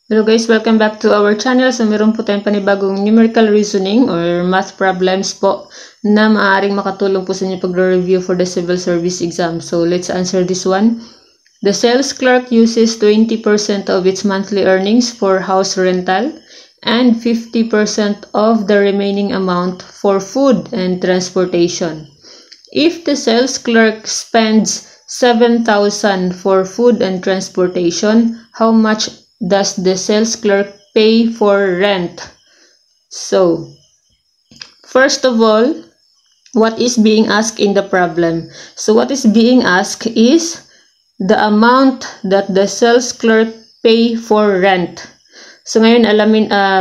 Hello guys, welcome back to our channel. So meron po tayong panibagong numerical reasoning or math problems po na maaaring makatulong po sa inyo pag-review for the civil service exam. So let's answer this one. The sales clerk uses 20% of its monthly earnings for house rental and 50% of the remaining amount for food and transportation. If the sales clerk spends 7,000 for food and transportation, how much does the sales clerk pay for rent? So, first of all, what is being asked in the problem? So, what is being asked is the amount that the sales clerk pay for rent. So, ngayon,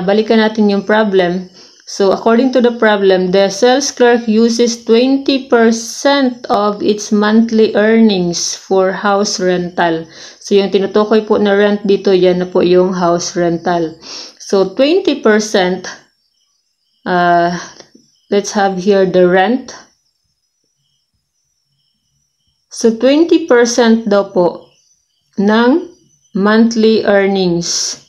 balikan natin yung problem. So, according to the problem, the sales clerk uses 20% of its monthly earnings for house rental. So, yung tinutukoy po na rent dito, yan na po yung house rental. So, 20%, let's have here the rent. So, 20% daw po ng monthly earnings.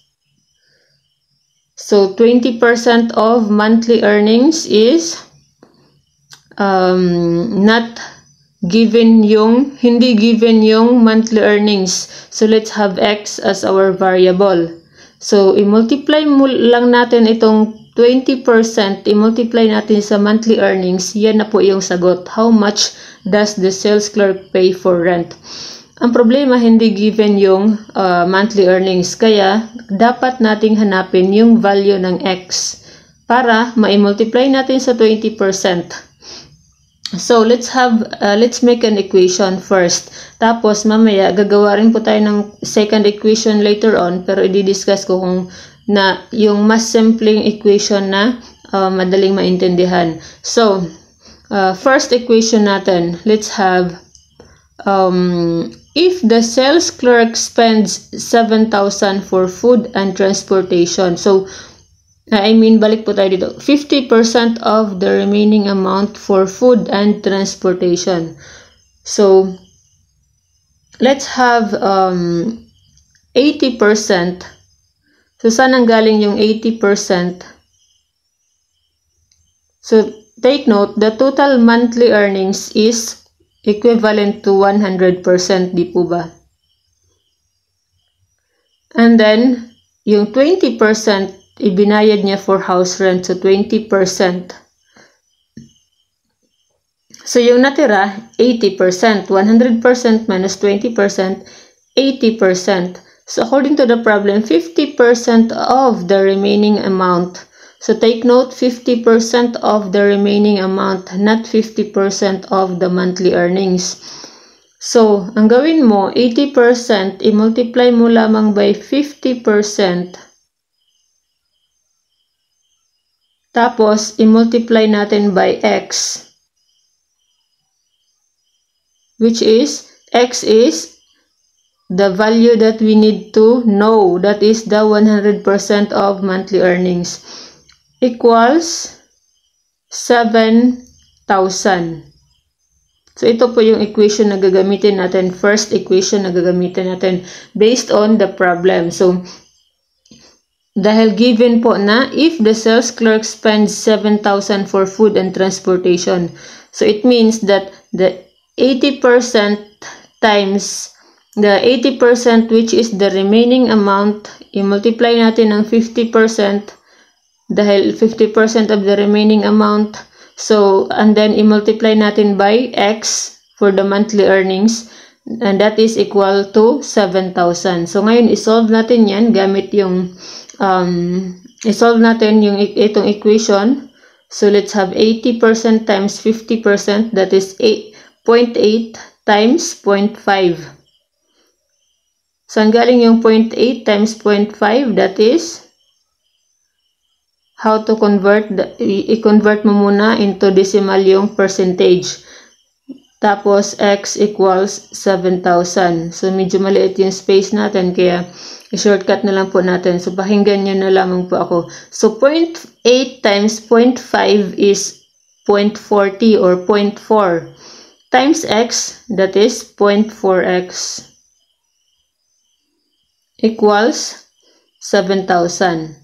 So, 20% of monthly earnings is hindi given yung monthly earnings. So, let's have X as our variable. So, i-multiply mo lang natin itong 20%, i-multiply natin sa monthly earnings. Yan na po yung sagot. How much does the sales clerk pay for rent? Ang problema, hindi given yung monthly earnings. Kaya, dapat nating hanapin yung value ng X para ma-multiply natin sa 20%. So, let's make an equation first. Tapos, mamaya, gagawa rin po tayo ng second equation later on. Pero, i-discuss ko kung yung mas simpleng equation na madaling maintindihan. So, first equation natin, let's have if the sales clerk spends 7,000 for food and transportation. So, balik po tayo dito. 50% of the remaining amount for food and transportation. So, let's have 80%. So, saan ang galing yung 80%? So, take note, the total monthly earnings is equivalent to 100%, di po ba? And then, yung 20%, ibinayad niya for house rent. So, 20%. So, yung natira, 80%. 100% minus 20%, 80%. So, according to the problem, 50% of the remaining amount. So, take note, 50% of the remaining amount, not 50% of the monthly earnings. So, ang gawin mo, 80%, i-multiply mo lamang by 50%. Tapos, i-multiply natin by X. Which is, X is the value that we need to know. That is the 100% of monthly earnings. Equals 7,000. So, ito po yung equation na gagamitin natin. First equation na gagamitin natin based on the problem. So, dahil given po na if the sales clerk spends 7,000 for food and transportation. So, it means that the 80% times the 80% which is the remaining amount, i-multiply natin ng 50%. Dahil 50% of the remaining amount. So, and then i-multiply natin by X for the monthly earnings. And that is equal to 7,000. So, ngayon, isolve natin yan gamit yung, isolve natin yung itong equation. So, let's have 80% times 50%. That is 0.8 times 0.5. So, ang galing yung 0.8 times 0.5, that is how to convert, i-convert mo muna into decimal yung percentage. Tapos, X equals 7,000. So, medyo maliit yung space natin, kaya i-shortcut na lang po natin. So, pakinggan nyo na lamang po ako. So, 0.8 times 0.5 is 0.40 or 0.4 times X, that is 0.4X equals 7,000.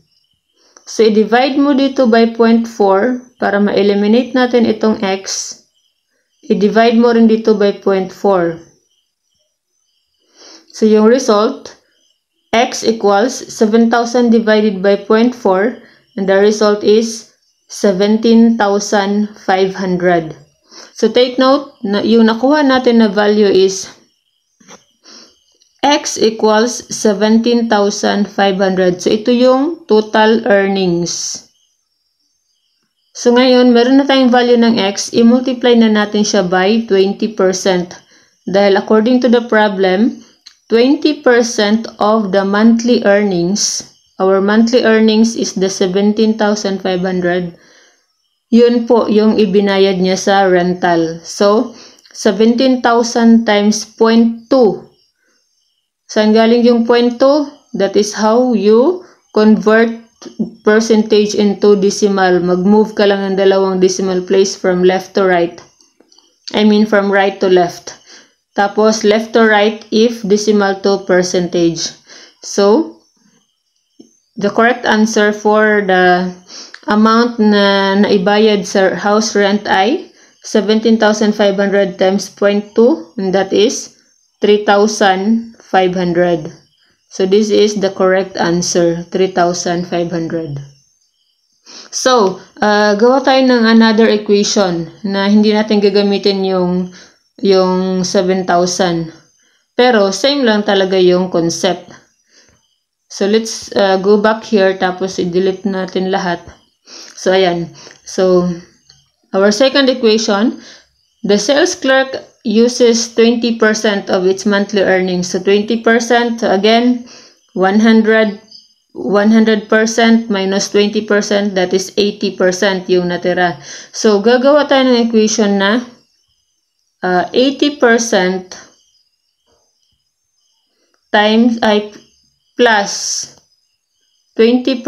So, i-divide mo dito by 0.4 para ma-eliminate natin itong x. I-divide mo rin dito by 0.4. So, yung result, x equals 7,000 divided by 0.4 and the result is 17,500. So, take note na yung nakuha natin na value is x equals 17,500. So, ito yung total earnings. So, ngayon, meron na tayong value ng x. I-multiply na natin siya by 20%. Dahil according to the problem, 20% of the monthly earnings, our monthly earnings is the 17,500. Yun po yung ibinayad niya sa rental. So, 17,000 times 0.2. Saan galing yung 0.2? That is how you convert percentage into decimal. Mag-move ka lang ng dalawang decimal place from left to right. I mean from right to left. Tapos left to right if decimal to percentage. So, the correct answer for the amount na naibayad sa house rent ay 17,500 times 0.2 and that is 3,500. So, this is the correct answer, 3,500. So, gawa tayo ng another equation na hindi natin gagamitin yung 7,000. Pero, same lang talaga yung concept. So, let's go back here tapos i-delete natin lahat. So, ayan. So, our second equation, the sales clerk uses 20% of its monthly earnings. So, 20%, so again, 100% minus 20%, that is 80% yung natira. So, gagawa tayo ng equation na 80% times ay plus 20%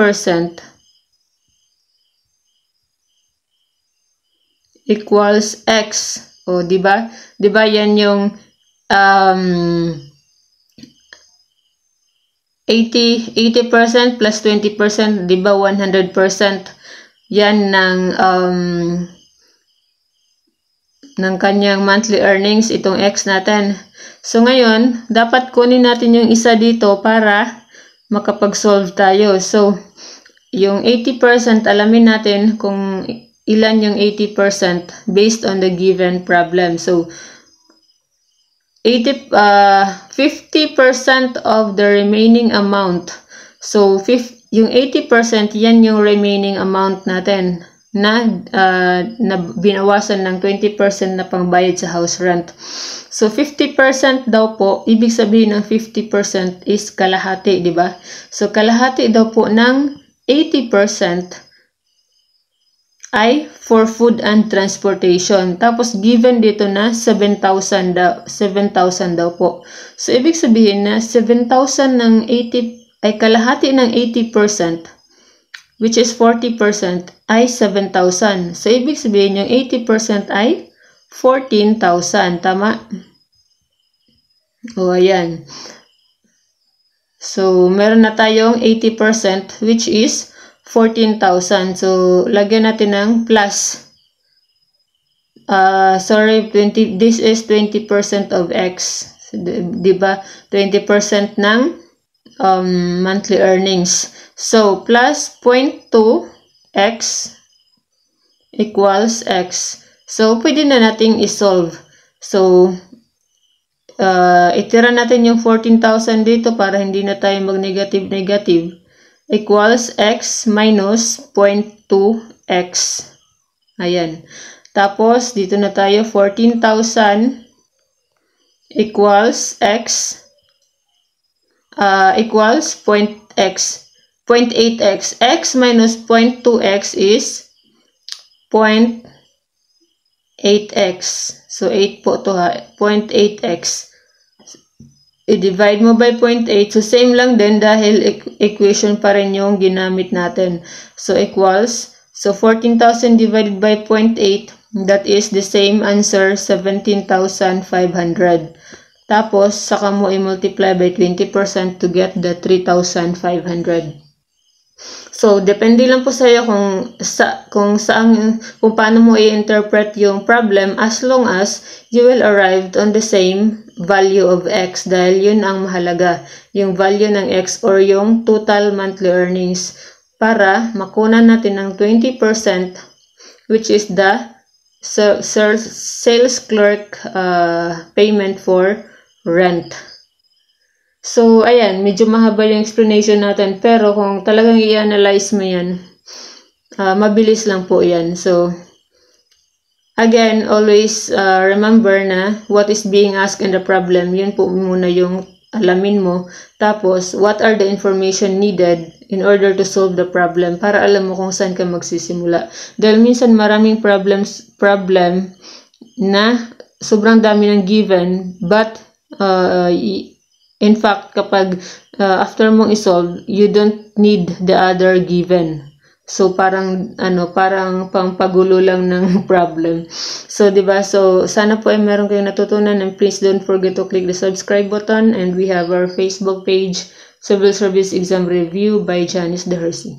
equals x. O, diba? Diba yan yung 80% plus 20%, diba 100%? Yan ng kanyang monthly earnings, itong x natin. So, ngayon, dapat kunin natin yung isa dito para makapag-solve tayo. So, yung 80%, alamin natin kung ilan yung 80% based on the given problem. So, 50% of the remaining amount. So, yung 80%, yan yung remaining amount natin na binawasan ng 20% na pangbayad sa house rent. So, 50% daw po, ibig sabihin ng 50% is kalahati, di ba? So, kalahati daw po ng 80% ay for food and transportation. Tapos, given dito na 7,000 daw po. So, ibig sabihin na 7,000 ng 80, ay kalahati ng 80%, which is 40%, ay 7,000. So, ibig sabihin yung 80% ay 14,000. Tama? O, ayan. So, meron na tayong 80%, which is 14,000. So, lagyan natin ng plus. This is 20% of x. Diba? 20% ng monthly earnings. So, plus 0.2 x equals x. So, pwede na nating isolve. So, itira natin yung 14,000 dito para hindi na tayo mag-negative-negative. Equals x minus 0.2x. Ayan. Tapos, dito na tayo, 14,000 equals x equals 0.8x. X minus 0.2x is 0.8x. So, 8 po to ha. 0.8x. I-divide mo by 0.8. So, same lang din dahil equation pa rin yung ginamit natin. So, equals. So, 14,000 divided by 0.8. That is the same answer, 17,500. Tapos, saka mo i-multiply by 20% to get the 3,500. So, depende lang po sa iyo kung paano mo i-interpret yung problem, as long as you will arrive on the same value of X, dahil yun ang mahalaga, yung value ng X or yung total monthly earnings, para makunan natin ng 20%, which is the sales clerk payment for rent. So, ayan, medyo mahaba yung explanation natin, pero kung talagang i-analyze mo yan, mabilis lang po yan. So, again, always remember na what is being asked in the problem, yun po muna yung alamin mo. Tapos, what are the information needed in order to solve the problem, para alam mo kung saan ka magsisimula. Dahil minsan maraming problem na sobrang dami ng given, but in fact, kapag after mong isolve, you don't need the other given. So, parang pangpagulo lang ng problem. So, diba? So, sana po ay meron kayong natutunan, and please don't forget to click the subscribe button, and we have our Facebook page, Civil Service Exam Review by Janice De Hersey.